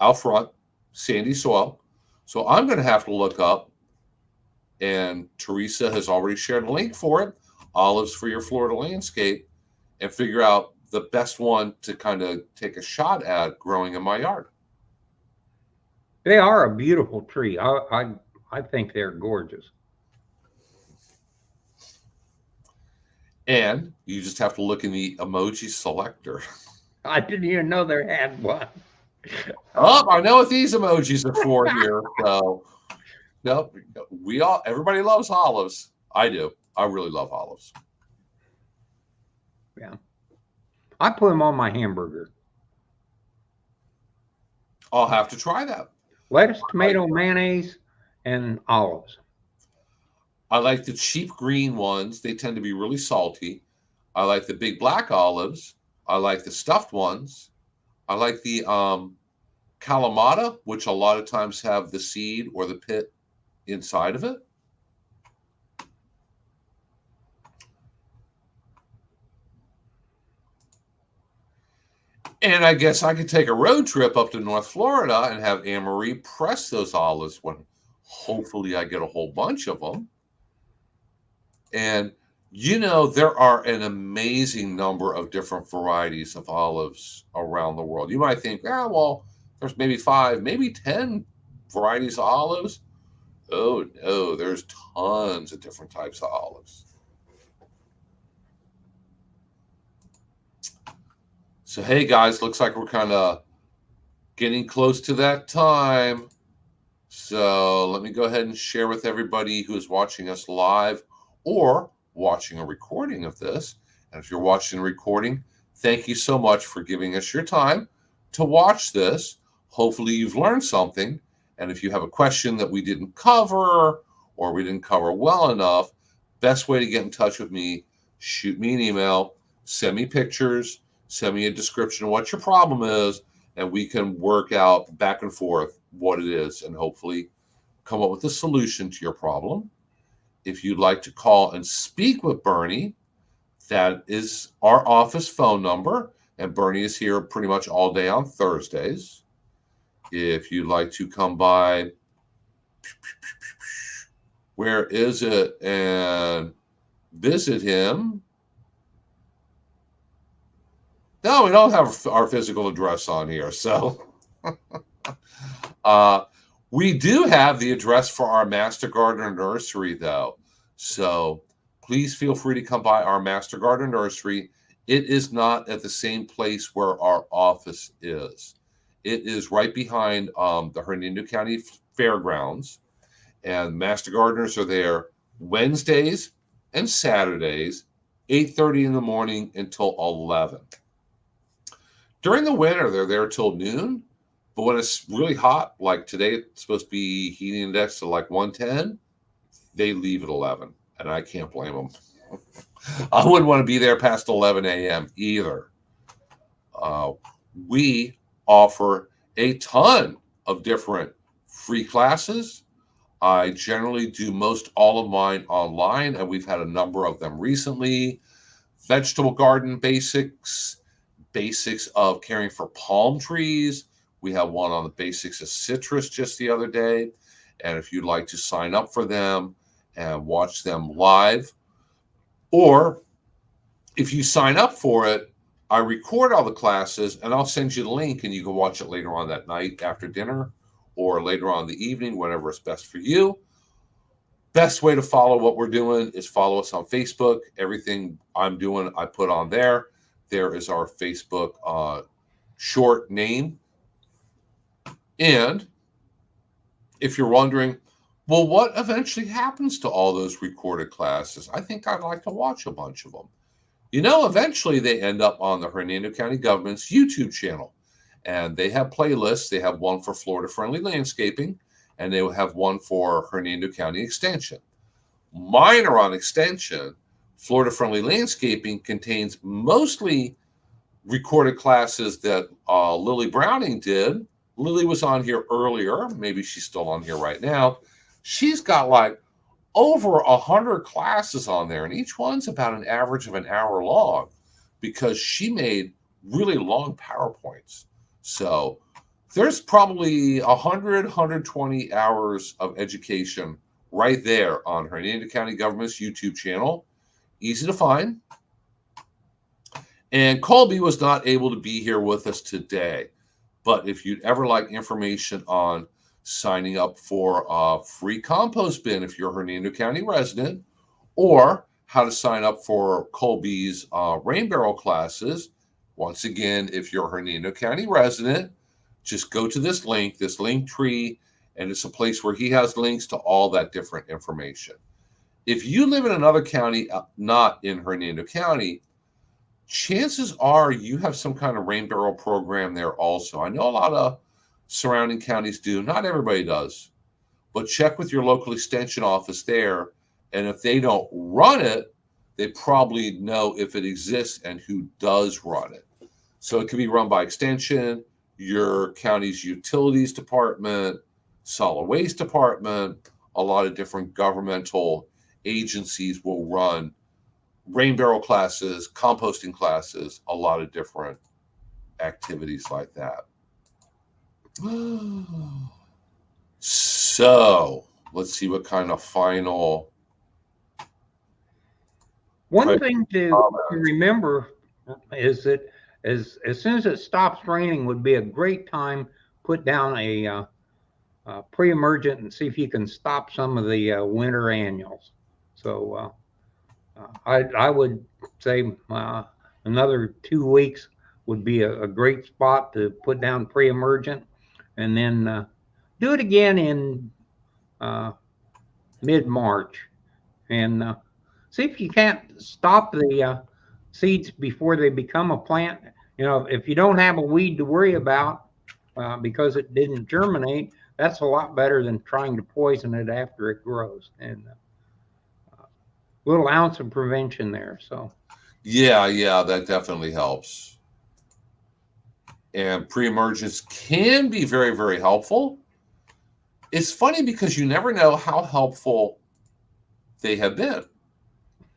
out front, sandy soil. So I'm going to have to look up, and Teresa has already shared a link for it, Olives for Your Florida Landscape, and figure out the best one to kind of take a shot at growing in my yard. They are a beautiful tree. I think they're gorgeous. And you just have to look in the emoji selector. I didn't even know they had one. Oh, I know what these emojis are for here. So, no, everybody loves olives. I do. I really love olives. Yeah. I put them on my hamburger. I'll have to try that. Lettuce, tomato, mayonnaise, and olives. I like the cheap green ones. They tend to be really salty. I like the big black olives. I like the stuffed ones. I like the Kalamata, which a lot of times have the seed or the pit inside of it. And I guess I could take a road trip up to North Florida and have Anne Marie press those olives when hopefully I get a whole bunch of them. And there are an amazing number of different varieties of olives around the world. You might think, well, there's maybe 5, maybe 10 varieties of olives. Oh, no, there's tons of different types of olives. So, hey, guys, looks like we're kind of getting close to that time. So let me go ahead and share with everybody who is watching us live or watching a recording of this. And if you're watching a recording, thank you so much for giving us your time to watch this. Hopefully you've learned something. And if you have a question that we didn't cover or we didn't cover well enough, best way to get in touch with me, shoot me an email, send me pictures, send me a description of what your problem is, and we can work out back and forth what it is and hopefully come up with a solution to your problem. If you'd like to call and speak with Bernie, that is our office phone number, and Bernie is here pretty much all day on Thursdays. If you'd like to come by, where is it? And visit him. No, we don't have our physical address on here. So uh, we do have the address for our Master Gardener Nursery, though. So please feel free to come by our Master Gardener Nursery. It is not at the same place where our office is. It is right behind the Hernando County Fairgrounds, and Master Gardeners are there Wednesdays and Saturdays, 8:30 in the morning until 11. During the winter, they're there till noon. But when it's really hot, like today, it's supposed to be heating index to like 110, they leave at 11. And I can't blame them. I wouldn't want to be there past 11 a.m. either. Uh, we offer a ton of different free classes. I generally do most all of mine online, and we've had a number of them recently. Vegetable garden basics, basics of caring for palm trees. We have one on the basics of citrus just the other day. And if you'd like to sign up for them and watch them live, or if you sign up for it, I record all the classes and I'll send you the link and you can watch it later on that night after dinner or later on in the evening, whenever it's best for you. Best way to follow what we're doing is follow us on Facebook. Everything I'm doing, I put on there. There is our Facebook short name. And if you're wondering, well, what eventually happens to all those recorded classes? I think I'd like to watch a bunch of them. Eventually they end up on the Hernando County government's YouTube channel. And they have playlists. They have one for Florida Friendly Landscaping, and they will have one for Hernando County Extension. Mine are on Extension. Florida Friendly Landscaping contains mostly recorded classes that Lily Browning did. Lily was on here earlier. Maybe she's still on here right now. She's got like over 100 classes on there, and each one's about an average of an hour long because she made really long PowerPoints. So there's probably 100, 120 hours of education right there on Hernando County Government's YouTube channel. Easy to find. And Colby was not able to be here with us today. But if you'd ever like information on signing up for a free compost bin if you're a Hernando County resident, or how to sign up for Colby's rain barrel classes, once again, if you're a Hernando County resident, just go to this link tree, and it's a place where he has links to all that different information. If you live in another county, not in Hernando County, chances are you have some kind of rain barrel program there also. I know a lot of surrounding counties do. Not everybody does. But check with your local extension office there. And if they don't run it, they probably know if it exists and who does run it. So it can be run by extension, your county's utilities department, solid waste department. A lot of different governmental agencies will run rain barrel classes, composting classes, a lot of different activities like that. So let's see what kind of final. One thing to remember is that as soon as it stops raining would be a great time put down a pre-emergent and see if you can stop some of the winter annuals. So I would say another 2 weeks would be a great spot to put down pre-emergent, and then do it again in mid-March, and see if you can't stop the seeds before they become a plant. If you don't have a weed to worry about because it didn't germinate, that's a lot better than trying to poison it after it grows. And little ounce of prevention there. So yeah, that definitely helps. And pre-emergence can be very, very helpful. It's funny because you never know how helpful they have been.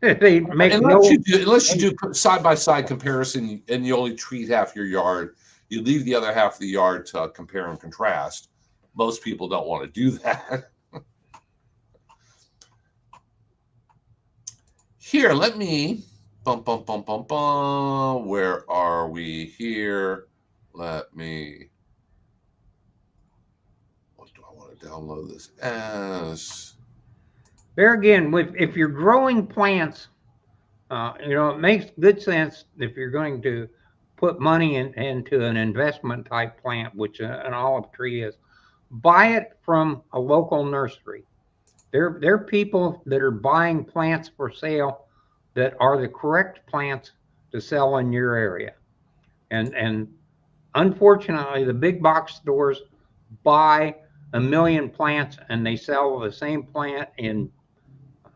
they make unless you do side-by-side comparison and you only treat half your yard, you leave the other half of the yard to compare and contrast. Most people don't want to do that. Here, let me bum. Where are we here? Let me. What do I want to download this as? There again, if you're growing plants, it makes good sense if you're going to put money into an investment type plant, which an olive tree is. Buy it from a local nursery. There are people that are buying plants for sale that are the correct plants to sell in your area. And unfortunately, the big box stores buy a million plants and they sell the same plant in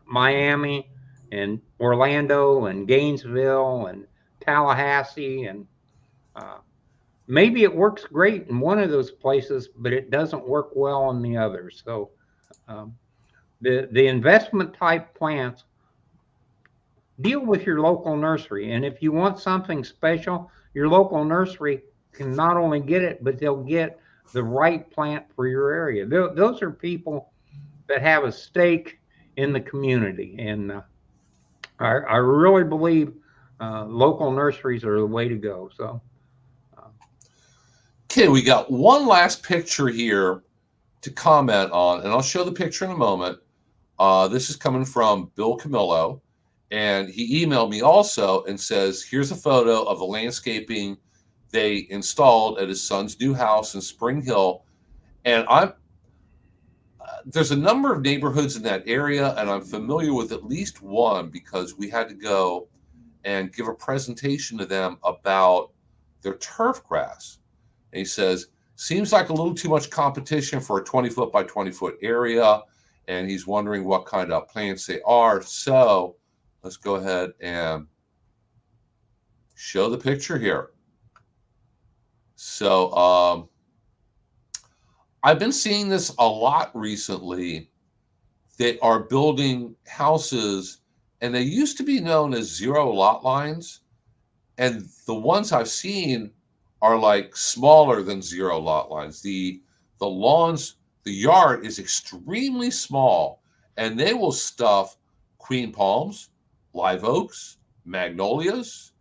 Miami and Orlando and Gainesville and Tallahassee, and uh, maybe it works great in one of those places, but it doesn't work well in the others. So um, the investment type plants, deal with your local nursery, and if you want something special, your local nursery can not only get it, but they'll get the right plant for your area. Those are people that have a stake in the community, and I really believe local nurseries are the way to go. So, Okay, we got one last picture here to comment on, and I'll show the picture in a moment. This is coming from Bill Camillo, and he emailed me also and says, here's a photo of the landscaping they installed at his son's new house in Spring Hill. And there's a number of neighborhoods in that area, and I'm familiar with at least one because we had to go and give a presentation to them about their turf grass. And he says, seems like a little too much competition for a 20-foot by 20-foot area. And he's wondering what kind of plants they are. So let's go ahead and show the picture here. So I've been seeing this a lot recently. They are building houses, and they used to be known as zero lot lines. And the ones I've seen are like smaller than zero lot lines. The lawns, the yard is extremely small, and they will stuff queen palms, live oaks, magnolias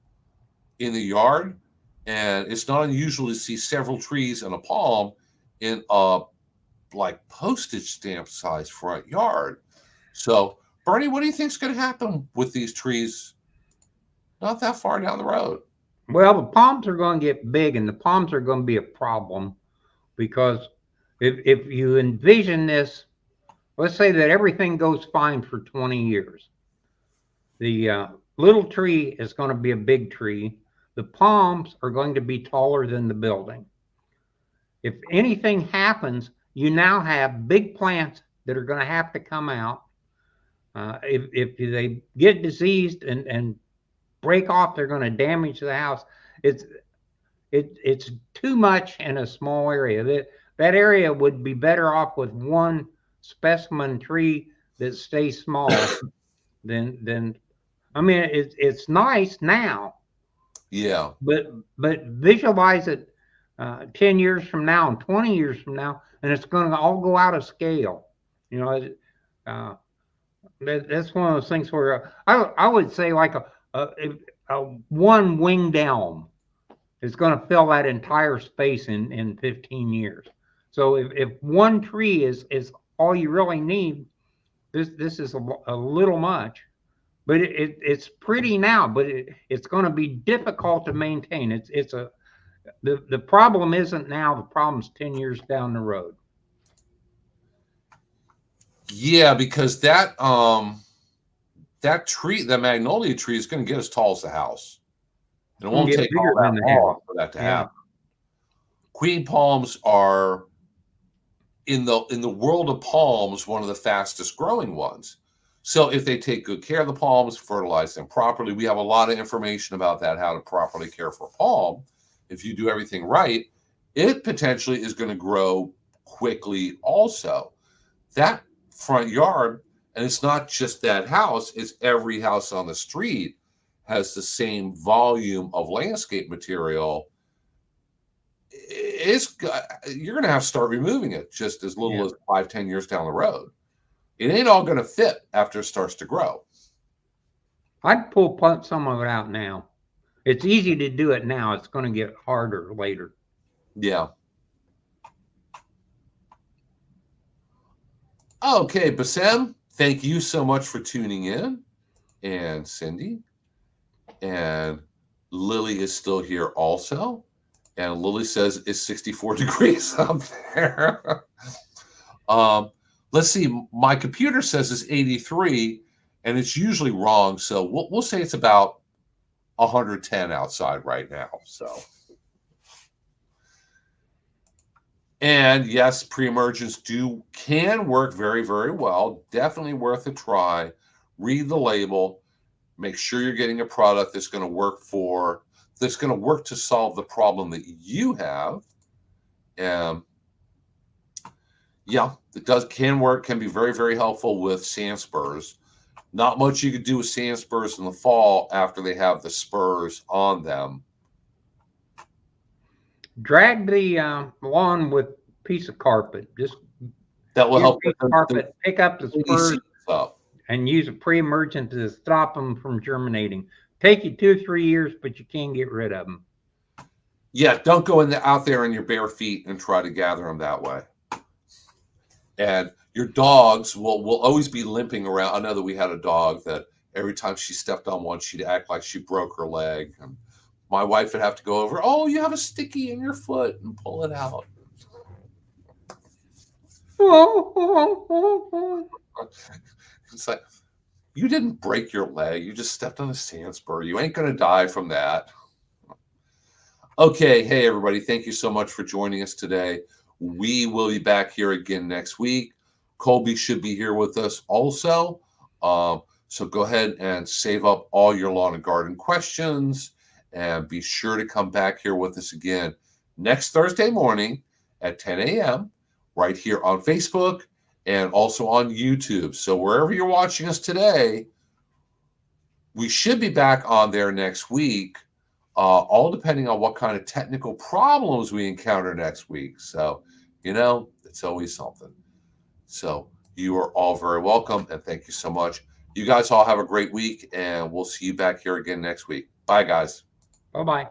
in the yard. And it's not unusual to see several trees and a palm in a like postage stamp size front yard. So, Bernie, what do you think is going to happen with these trees not that far down the road? well, the palms are going to get big, and the palms are going to be a problem because if you envision this, let's say that everything goes fine for 20 years. The little tree is going to be a big tree. The palms are going to be taller than the building. If anything happens, you now have big plants that are going to have to come out. If they get diseased and break off, they're going to damage the house. It's it's too much in a small area. That area would be better off with one specimen tree that stays small than I mean, it's nice now, Yeah. but visualize it 10 years from now and 20 years from now, and it's going to all go out of scale. You know, uh, that's one of those things where I would say like a one winged elm is going to fill that entire space in 15 years. So if one tree is all you really need, this is a little much. But it's pretty now, but it's going to be difficult to maintain. The problem isn't now. The problem's 10 years down the road. Yeah, because that tree, that magnolia tree, is going to get as tall as the house. And it It's going won't to get take all bigger that than the long house. for that to Yeah. happen. Queen palms are in the world of palms one of the fastest growing ones. So if they take good care of the palms, fertilize them properly, we have a lot of information about that, how to properly care for a palm. If you do everything right, it potentially is going to grow quickly also. That front yard, and it's not just that house, it's every house on the street has the same volume of landscape material. It's you're going to have to start removing it just as little Yeah. as 5-10 years down the road. It ain't all going to fit after it starts to grow. I'd pull some of it out now. It's easy to do it now. It's going to get harder later. Yeah. Okay, Bassem, thank you so much for tuning in. And Cindy. And Lily is still here also. And Lily says it's 64 degrees up there. um, let's see. My computer says it's 83, and it's usually wrong. So we'll say it's about 110 outside right now. So, and yes, pre-emergence can work very, very well. Definitely worth a try. Read the label. Make sure you're getting a product that's going to work to solve the problem that you have. And yeah, can work, can be very, very helpful with sand spurs. Not much you could do with sand spurs in the fall after they have the spurs on them. Drag the lawn with a piece of carpet. Just That will get a help piece of carpet, pick up the spurs, up. and use a pre-emergent to stop them from germinating. Take you 2 or 3 years, but you can get rid of them. Yeah, don't go out there in your bare feet and try to gather them that way. And your dogs will always be limping around. I know that we had a dog that every time she stepped on one, she'd act like she broke her leg. And my wife would have to go over, oh, you have a sticky in your foot, and pull it out. It's like, you didn't break your leg. You just stepped on a sand spur. You ain't going to die from that. Okay. Hey, everybody. Thank you so much for joining us today. We will be back here again next week. Colby should be here with us also. So go ahead and save up all your lawn and garden questions, and be sure to come back here with us again next Thursday morning at 10 a.m. right here on Facebook and also on YouTube. So wherever you're watching us today, we should be back on there next week, all depending on what kind of technical problems we encounter next week. So, it's always something. So you are all very welcome, and thank you so much. You guys all have a great week, and we'll see you back here again next week. Bye, guys. Bye-bye.